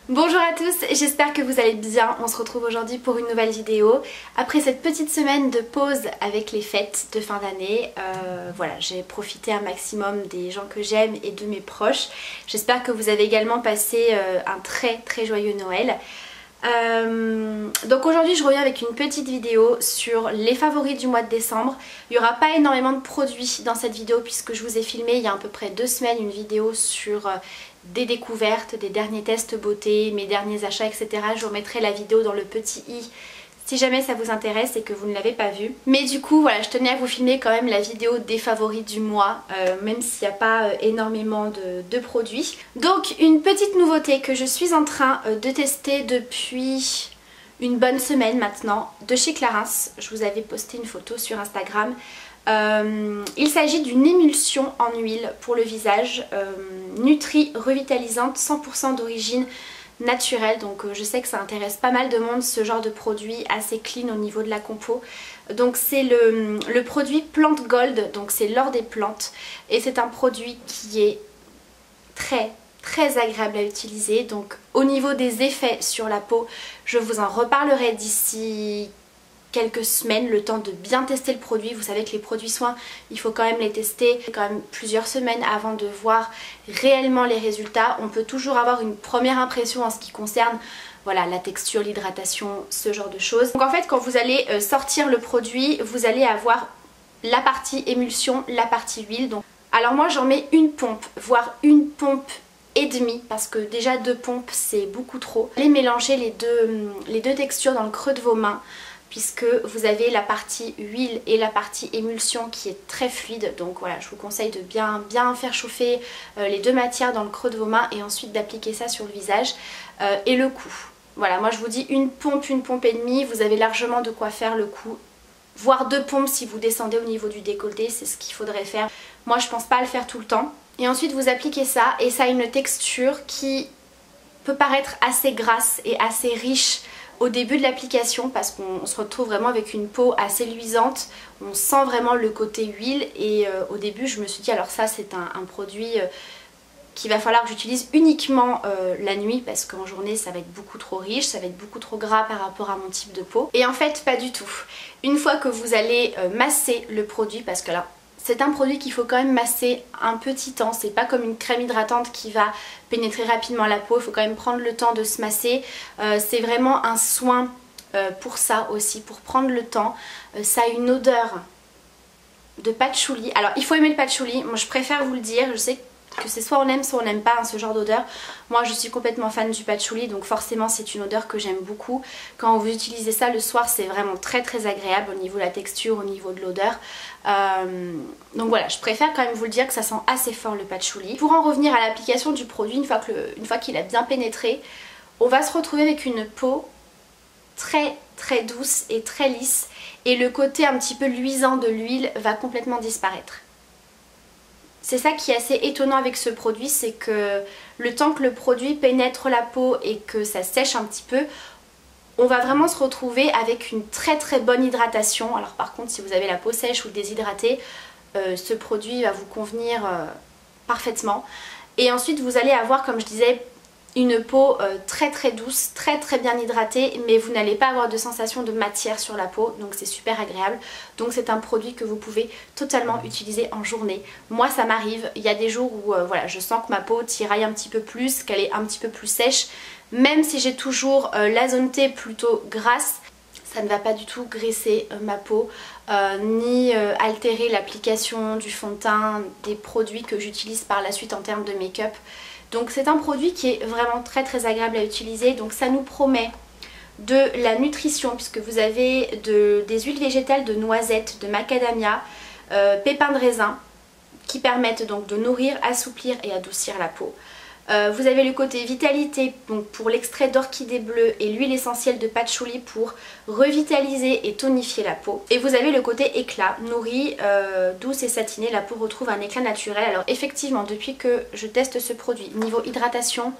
Bonjour à tous, j'espère que vous allez bien. On se retrouve aujourd'hui pour une nouvelle vidéo. Après cette petite semaine de pause avec les fêtes de fin d'année, voilà, j'ai profité un maximum des gens que j'aime et de mes proches. J'espère que vous avez également passé un très joyeux Noël. Donc aujourd'hui je reviens avec une petite vidéo sur les favoris du mois de décembre. Il n'y aura pas énormément de produits dans cette vidéo puisque je vous ai filmé il y a à peu près 2 semaines une vidéo sur des découvertes, des derniers tests beauté, mes derniers achats, etc. Je vous remettrai la vidéo dans le petit i si jamais ça vous intéresse et que vous ne l'avez pas vue. Mais du coup voilà, je tenais à vous filmer quand même la vidéo des favoris du mois, même s'il n'y a pas énormément de produits. Donc une petite nouveauté que je suis en train de tester depuis une bonne semaine maintenant, de chez Clarins. Je vous avais posté une photo sur Instagram. Il s'agit d'une émulsion en huile pour le visage, Nutri revitalisante, 100% d'origine naturelle. Donc je sais que ça intéresse pas mal de monde, ce genre de produit assez clean au niveau de la compo. Donc c'est le produit Plant Gold, donc c'est l'or des plantes, et c'est un produit qui est très agréable à utiliser. Donc au niveau des effets sur la peau, je vous en reparlerai d'ici quelques semaines, le temps de bien tester le produit. Vous savez que les produits soins, il faut quand même les tester quand même plusieurs semaines avant de voir réellement les résultats. On peut toujours avoir une première impression en ce qui concerne voilà, la texture, l'hydratation, ce genre de choses. Donc en fait quand vous allez sortir le produit, vous allez avoir la partie émulsion, la partie huile. Donc, alors moi j'en mets une pompe, voire une pompe et demie, parce que déjà 2 pompes c'est beaucoup trop. Allez mélanger les deux textures dans le creux de vos mains, puisque vous avez la partie huile et la partie émulsion qui est très fluide. Donc voilà, je vous conseille de bien faire chauffer les deux matières dans le creux de vos mains et ensuite d'appliquer ça sur le visage. Et le coup, voilà, moi je vous dis une pompe et demie, vous avez largement de quoi faire le coup. Voire 2 pompes si vous descendez au niveau du décolleté, c'est ce qu'il faudrait faire. Moi je pense pas le faire tout le temps. Et ensuite vous appliquez ça et ça a une texture qui peut paraître assez grasse et assez riche au début de l'application, parce qu'on se retrouve vraiment avec une peau assez luisante, on sent vraiment le côté huile. Et au début je me suis dit alors ça c'est un produit qu'il va falloir que j'utilise uniquement la nuit, parce qu'en journée ça va être beaucoup trop riche, ça va être beaucoup trop gras par rapport à mon type de peau. Et en fait pas du tout. Une fois que vous allez masser le produit, parce que là c'est un produit qu'il faut quand même masser un petit temps, c'est pas comme une crème hydratante qui va pénétrer rapidement la peau, il faut quand même prendre le temps de se masser. C'est vraiment un soin pour ça aussi, pour prendre le temps. Ça a une odeur de patchouli. Alors il faut aimer le patchouli, moi je préfère vous le dire, je sais que c'est soit on aime soit on n'aime pas hein, ce genre d'odeur. Moi je suis complètement fan du patchouli, donc forcément c'est une odeur que j'aime beaucoup. Quand vous utilisez ça le soir c'est vraiment très agréable au niveau de la texture, au niveau de l'odeur. Donc voilà, je préfère quand même vous le dire que ça sent assez fort le patchouli. Pour en revenir à l'application du produit, une fois qu'il a bien pénétré, on va se retrouver avec une peau très douce et très lisse, et le côté un petit peu luisant de l'huile va complètement disparaître. C'est ça qui est assez étonnant avec ce produit, c'est que le temps que le produit pénètre la peau et que ça sèche un petit peu, on va vraiment se retrouver avec une très bonne hydratation. Alors par contre si vous avez la peau sèche ou déshydratée, ce produit va vous convenir parfaitement. Et ensuite vous allez avoir, comme je disais, une peau très douce, très bien hydratée, mais vous n'allez pas avoir de sensation de matière sur la peau, donc c'est super agréable. Donc c'est un produit que vous pouvez totalement utiliser en journée. Moi ça m'arrive, il y a des jours où voilà, je sens que ma peau tiraille un petit peu plus, qu'elle est un petit peu plus sèche, même si j'ai toujours la zone T plutôt grasse, ça ne va pas du tout graisser ma peau, ni altérer l'application du fond de teint, des produits que j'utilise par la suite en termes de make-up. Donc c'est un produit qui est vraiment très agréable à utiliser. Donc ça nous promet de la nutrition, puisque vous avez des huiles végétales de noisette, de macadamia, pépins de raisin, qui permettent donc de nourrir, assouplir et adoucir la peau. Vous avez le côté vitalité, donc pour l'extrait d'orchidée bleue, et l'huile essentielle de patchouli pour revitaliser et tonifier la peau. Et vous avez le côté éclat, nourri, douce et satinée, la peau retrouve un éclat naturel. Alors effectivement, depuis que je teste ce produit, niveau hydratation,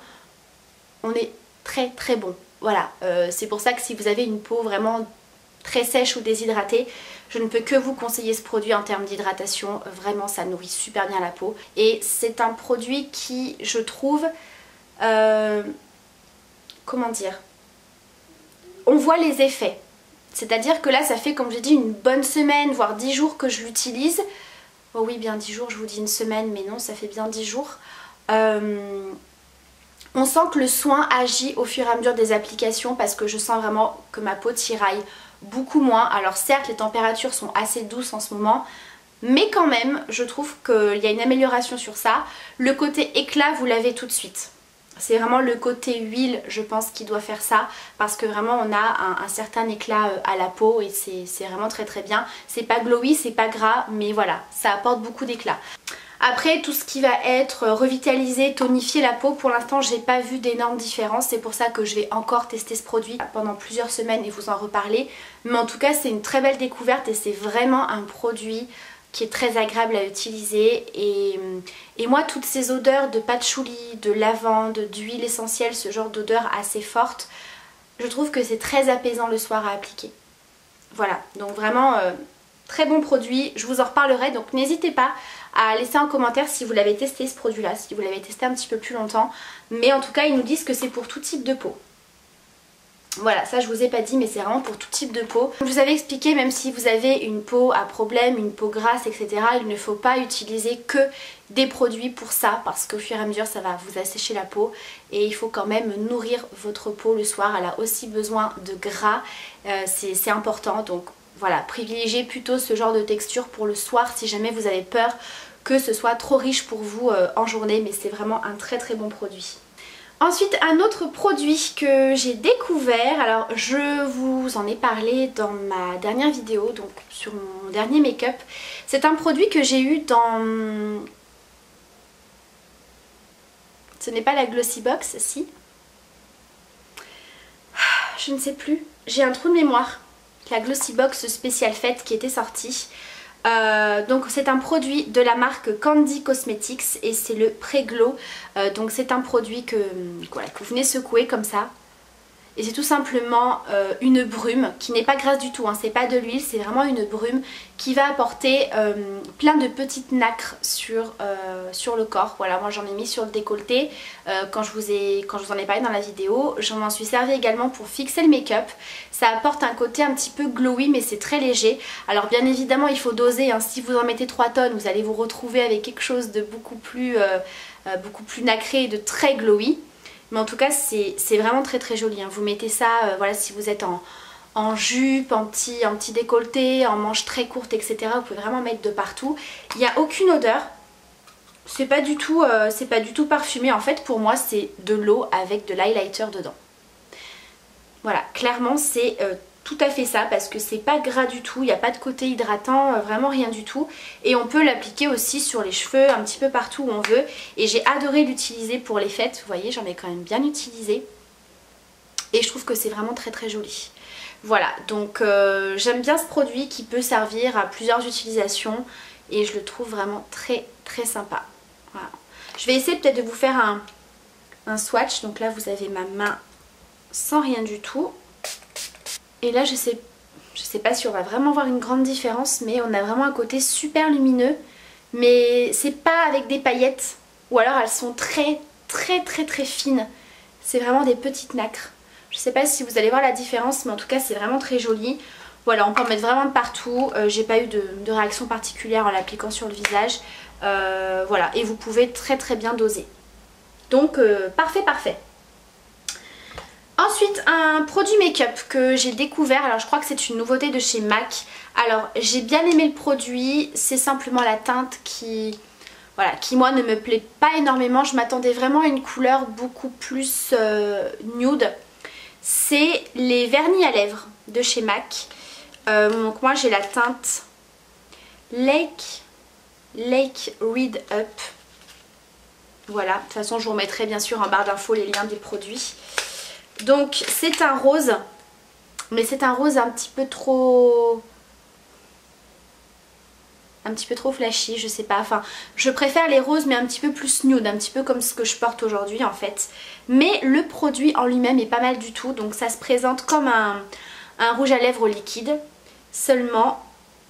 on est très bon. Voilà, c'est pour ça que si vous avez une peau vraiment très sèche ou déshydratée, je ne peux que vous conseiller ce produit en termes d'hydratation. Vraiment ça nourrit super bien la peau et c'est un produit qui, je trouve, comment dire, on voit les effets. C'est-à-dire que là ça fait, comme j'ai dit, une bonne semaine, voire 10 jours que je l'utilise. Oh oui, bien 10 jours, je vous dis une semaine, mais non, ça fait bien 10 jours. On sent que le soin agit au fur et à mesure des applications parce que je sens vraiment que ma peau tiraille beaucoup moins. Alors certes, les températures sont assez douces en ce moment, mais quand même, je trouve qu'il y a une amélioration sur ça. Le côté éclat, vous l'avez tout de suite. C'est vraiment le côté huile, je pense, qui doit faire ça parce que vraiment on a un certain éclat à la peau et c'est vraiment très très bien. C'est pas glowy, c'est pas gras, mais voilà, ça apporte beaucoup d'éclat. Après, tout ce qui va être revitaliser, tonifier la peau, pour l'instant j'ai pas vu d'énormes différences. C'est pour ça que je vais encore tester ce produit pendant plusieurs semaines et vous en reparler. Mais en tout cas c'est une très belle découverte et c'est vraiment un produit qui est très agréable à utiliser. Et moi, toutes ces odeurs de patchouli, de lavande, d'huile essentielle, ce genre d'odeur assez forte, je trouve que c'est très apaisant le soir à appliquer. Voilà, donc vraiment très bon produit, je vous en reparlerai, donc n'hésitez pas à laisser un commentaire si vous l'avez testé ce produit là, si vous l'avez testé un petit peu plus longtemps, mais en tout cas ils nous disent que c'est pour tout type de peau. Voilà, ça je vous ai pas dit, mais c'est vraiment pour tout type de peau. Comme je vous avais expliqué, même si vous avez une peau à problème, une peau grasse, etc., il ne faut pas utiliser que des produits pour ça, parce qu'au fur et à mesure ça va vous assécher la peau et il faut quand même nourrir votre peau le soir. Elle a aussi besoin de gras, c'est important, donc voilà, privilégiez plutôt ce genre de texture pour le soir si jamais vous avez peur que ce soit trop riche pour vous en journée, mais c'est vraiment un très très bon produit. Ensuite, un autre produit que j'ai découvert, alors je vous en ai parlé dans ma dernière vidéo, donc sur mon dernier make-up. C'est un produit que j'ai eu dans... Ce n'est pas la Glossy Box, si? Je ne sais plus, j'ai un trou de mémoire. La Glossy Box spéciale fête qui était sortie. Donc c'est un produit de la marque Candy Cosmetics et c'est le Pré-Glow. Donc c'est un produit que vous venez secouer comme ça. Et c'est tout simplement une brume qui n'est pas grasse du tout, hein. C'est pas de l'huile, c'est vraiment une brume qui va apporter plein de petites nacres sur le corps. Voilà, moi j'en ai mis sur le décolleté quand je vous en ai parlé dans la vidéo. J'en m'en suis servi également pour fixer le make-up. Ça apporte un côté un petit peu glowy, mais c'est très léger. Alors bien évidemment il faut doser, hein. Si vous en mettez 3 tonnes, vous allez vous retrouver avec quelque chose de beaucoup plus nacré et de très glowy. Mais en tout cas c'est vraiment très très joli, hein. Vous mettez ça, voilà, si vous êtes en jupe, en petit décolleté, en manches très courtes, etc. Vous pouvez vraiment mettre de partout. Il n'y a aucune odeur. C'est pas du tout parfumé. En fait pour moi c'est de l'eau avec de l'highlighter dedans. Voilà, clairement c'est tout à fait ça parce que c'est pas gras du tout, il n'y a pas de côté hydratant, vraiment rien du tout. Et on peut l'appliquer aussi sur les cheveux, un petit peu partout où on veut. Et j'ai adoré l'utiliser pour les fêtes, vous voyez, j'en ai quand même bien utilisé. Et je trouve que c'est vraiment très très joli. Voilà, donc j'aime bien ce produit qui peut servir à plusieurs utilisations. Et je le trouve vraiment très très sympa. Voilà. Je vais essayer peut-être de vous faire un swatch. Donc là vous avez ma main sans rien du tout. Et là je sais pas si on va vraiment voir une grande différence, mais on a vraiment un côté super lumineux, mais c'est pas avec des paillettes, ou alors elles sont très très très très fines. C'est vraiment des petites nacres. Je sais pas si vous allez voir la différence, mais en tout cas c'est vraiment très joli. Voilà, on peut en mettre vraiment de partout. J'ai pas eu de réaction particulière en l'appliquant sur le visage. Voilà, et vous pouvez très très bien doser. Donc parfait parfait. Ensuite, un produit make-up que j'ai découvert, alors je crois que c'est une nouveauté de chez MAC. Alors j'ai bien aimé le produit, c'est simplement la teinte qui moi ne me plaît pas énormément. Je m'attendais vraiment à une couleur beaucoup plus nude. C'est les vernis à lèvres de chez MAC. Donc moi j'ai la teinte Lake Read Up. Voilà, de toute façon je vous remettrai bien sûr en barre d'infos les liens des produits. Donc c'est un rose, mais c'est un rose un petit peu trop flashy, je sais pas, enfin je préfère les roses mais un petit peu plus nude, un petit peu comme ce que je porte aujourd'hui en fait. Mais le produit en lui-même est pas mal du tout, donc ça se présente comme un rouge à lèvres liquide, seulement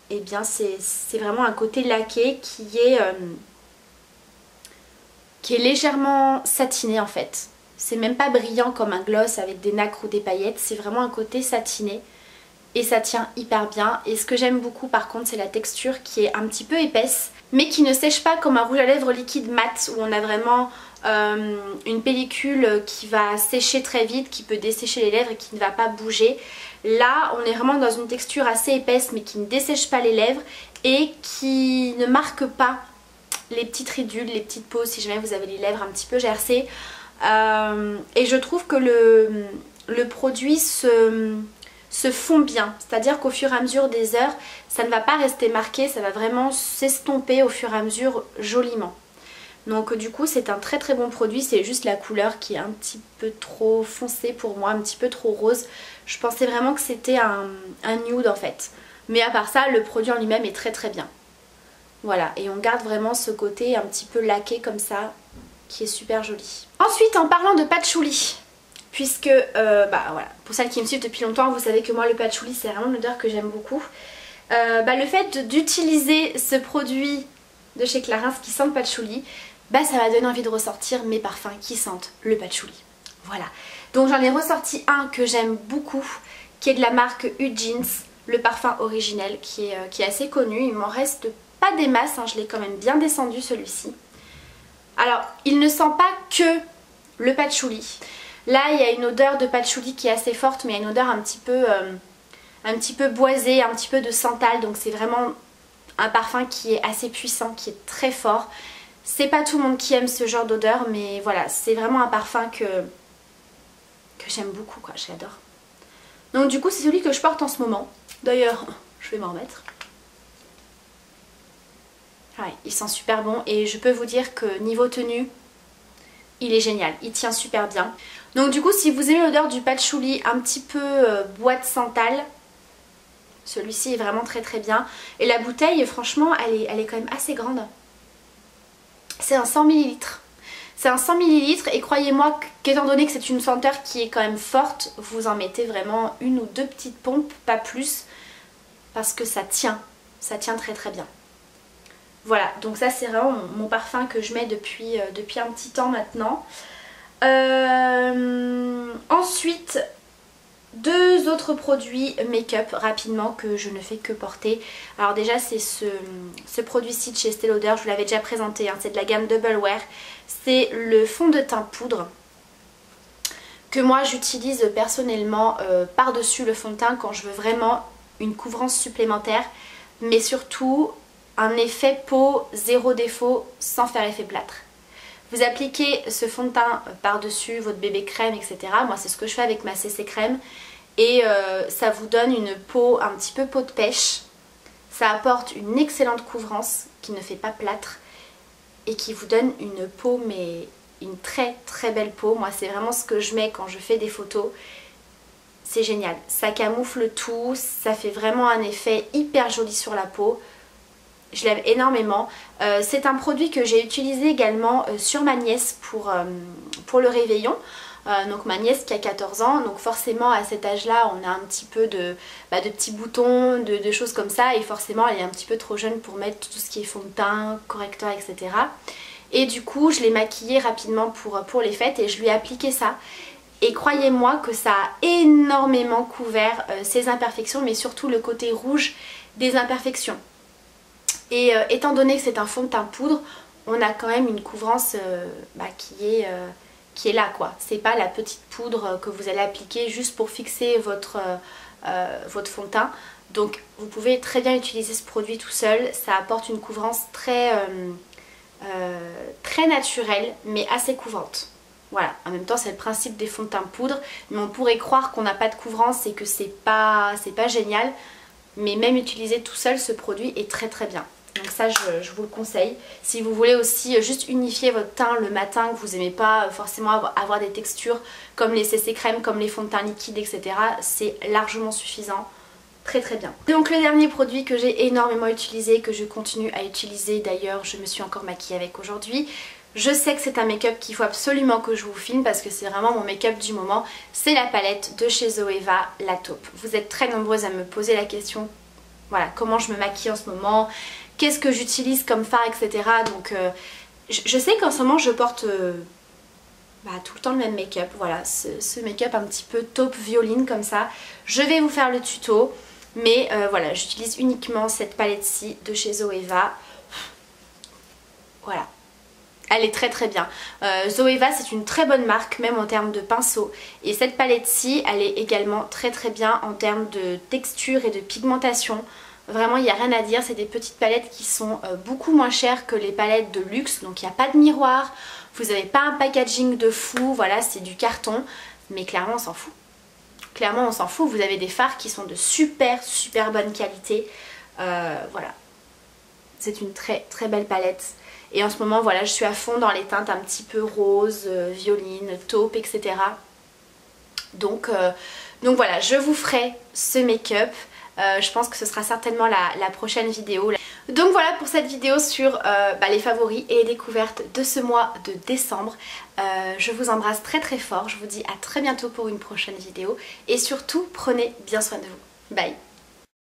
eh bien c'est vraiment un côté laqué qui est légèrement satiné en fait. C'est même pas brillant comme un gloss avec des nacres ou des paillettes, c'est vraiment un côté satiné. Et ça tient hyper bien. Et ce que j'aime beaucoup par contre, c'est la texture qui est un petit peu épaisse, mais qui ne sèche pas comme un rouge à lèvres liquide mat où on a vraiment une pellicule qui va sécher très vite, qui peut dessécher les lèvres et qui ne va pas bouger. Là, on est vraiment dans une texture assez épaisse mais qui ne dessèche pas les lèvres et qui ne marque pas les petites ridules, les petites peaux si jamais vous avez les lèvres un petit peu gercées. Et je trouve que le produit se fond bien, c'est-à-dire qu'au fur et à mesure des heures, ça ne va pas rester marqué, ça va vraiment s'estomper au fur et à mesure joliment. Donc du coup c'est un très très bon produit, c'est juste la couleur qui est un petit peu trop foncée pour moi, un petit peu trop rose. Je pensais vraiment que c'était un nude en fait. Mais à part ça, le produit en lui-même est très très bien. Voilà, et on garde vraiment ce côté un petit peu laqué comme ça, qui est super joli. Ensuite, en parlant de patchouli, puisque, voilà, pour celles qui me suivent depuis longtemps, vous savez que moi le patchouli c'est vraiment une odeur que j'aime beaucoup. Le fait d'utiliser ce produit de chez Clarins qui sent le patchouli, ça m'a donné envie de ressortir mes parfums qui sentent le patchouli. Voilà, donc j'en ai ressorti un que j'aime beaucoup, qui est de la marque Jeans, le parfum originel, qui est assez connu. Il m'en reste pas des masses, hein, je l'ai quand même bien descendu celui-ci. Alors, il ne sent pas que le patchouli. Là, il y a une odeur de patchouli qui est assez forte, mais il y a une odeur un petit peu boisée, un petit peu de santal. Donc c'est vraiment un parfum qui est assez puissant, qui est très fort. C'est pas tout le monde qui aime ce genre d'odeur, mais voilà, c'est vraiment un parfum que j'aime beaucoup, quoi, je l'adore. Donc du coup, c'est celui que je porte en ce moment. D'ailleurs, je vais m'en remettre. Ouais, il sent super bon et je peux vous dire que niveau tenue, il est génial, il tient super bien. Donc du coup, si vous aimez l'odeur du patchouli un petit peu bois de santal, celui-ci est vraiment très très bien. Et la bouteille, franchement, elle est quand même assez grande. C'est un 100 ml. C'est un 100 ml et croyez-moi qu'étant donné que c'est une senteur qui est quand même forte, vous en mettez vraiment une ou deux petites pompes, pas plus, parce que ça tient très très bien. Voilà, donc ça c'est vraiment mon parfum que je mets depuis un petit temps maintenant. Ensuite, deux autres produits make-up rapidement que je ne fais que porter. Alors déjà c'est ce produit-ci de chez Estée Lauder, je vous l'avais déjà présenté, hein, c'est de la gamme Double Wear. C'est le fond de teint poudre que moi j'utilise personnellement par-dessus le fond de teint quand je veux vraiment une couvrance supplémentaire, mais surtout un effet peau zéro défaut sans faire effet plâtre. Vous appliquez ce fond de teint par-dessus votre bébé crème, etc. Moi c'est ce que je fais avec ma CC crème. Et ça vous donne une peau un petit peu peau de pêche. Ça apporte une excellente couvrance qui ne fait pas plâtre. Et qui vous donne une peau, mais une très très belle peau. Moi c'est vraiment ce que je mets quand je fais des photos. C'est génial. Ça camoufle tout. Ça fait vraiment un effet hyper joli sur la peau. Je l'aime énormément. C'est un produit que j'ai utilisé également sur ma nièce pour le réveillon. Donc ma nièce qui a 14 ans, donc forcément à cet âge-là on a un petit peu de petits boutons, de choses comme ça, et forcément elle est un petit peu trop jeune pour mettre tout ce qui est fond de teint, correcteur, etc. Et du coup je l'ai maquillée rapidement pour les fêtes et je lui ai appliqué ça. Et croyez-moi que ça a énormément couvert ses imperfections, mais surtout le côté rouge des imperfections. Et étant donné que c'est un fond de teint poudre, on a quand même une couvrance qui est là, quoi. C'est pas la petite poudre que vous allez appliquer juste pour fixer votre fond de teint. Donc vous pouvez très bien utiliser ce produit tout seul. Ça apporte une couvrance très naturelle mais assez couvrante. Voilà, en même temps c'est le principe des fonds de teint poudre, mais on pourrait croire qu'on n'a pas de couvrance et que c'est pas génial. Mais même utilisé tout seul, ce produit est très très bien. Donc ça je vous le conseille. Si vous voulez aussi juste unifier votre teint le matin, que vous n'aimez pas forcément avoir des textures comme les CC crème, comme les fonds de teint liquides, etc. C'est largement suffisant. Très très bien. Donc le dernier produit que j'ai énormément utilisé, que je continue à utiliser, d'ailleurs je me suis encore maquillée avec aujourd'hui. Je sais que c'est un make-up qu'il faut absolument que je vous filme parce que c'est vraiment mon make-up du moment. C'est la palette de chez Zoeva, la taupe. Vous êtes très nombreuses à me poser la question, voilà, comment je me maquille en ce moment, qu'est-ce que j'utilise comme fard, etc. Donc je sais qu'en ce moment je porte tout le temps le même make-up. Voilà, ce make-up un petit peu taupe violine comme ça. Je vais vous faire le tuto, mais voilà, j'utilise uniquement cette palette-ci de chez Zoeva. Voilà. Elle est très très bien. Zoeva, c'est une très bonne marque, même en termes de pinceau. Et cette palette-ci, elle est également très très bien en termes de texture et de pigmentation. Vraiment, il n'y a rien à dire. C'est des petites palettes qui sont beaucoup moins chères que les palettes de luxe. Donc il n'y a pas de miroir, vous n'avez pas un packaging de fou. Voilà, c'est du carton. Mais clairement, on s'en fout. Clairement, on s'en fout. Vous avez des fards qui sont de super super bonne qualité. Voilà. C'est une très très belle palette. Et en ce moment, voilà, je suis à fond dans les teintes un petit peu rose, violine, taupe, etc. Donc voilà, je vous ferai ce make-up. Je pense que ce sera certainement la prochaine vidéo. Donc voilà pour cette vidéo sur les favoris et les découvertes de ce mois de décembre. Je vous embrasse très très fort. Je vous dis à très bientôt pour une prochaine vidéo. Et surtout, prenez bien soin de vous. Bye!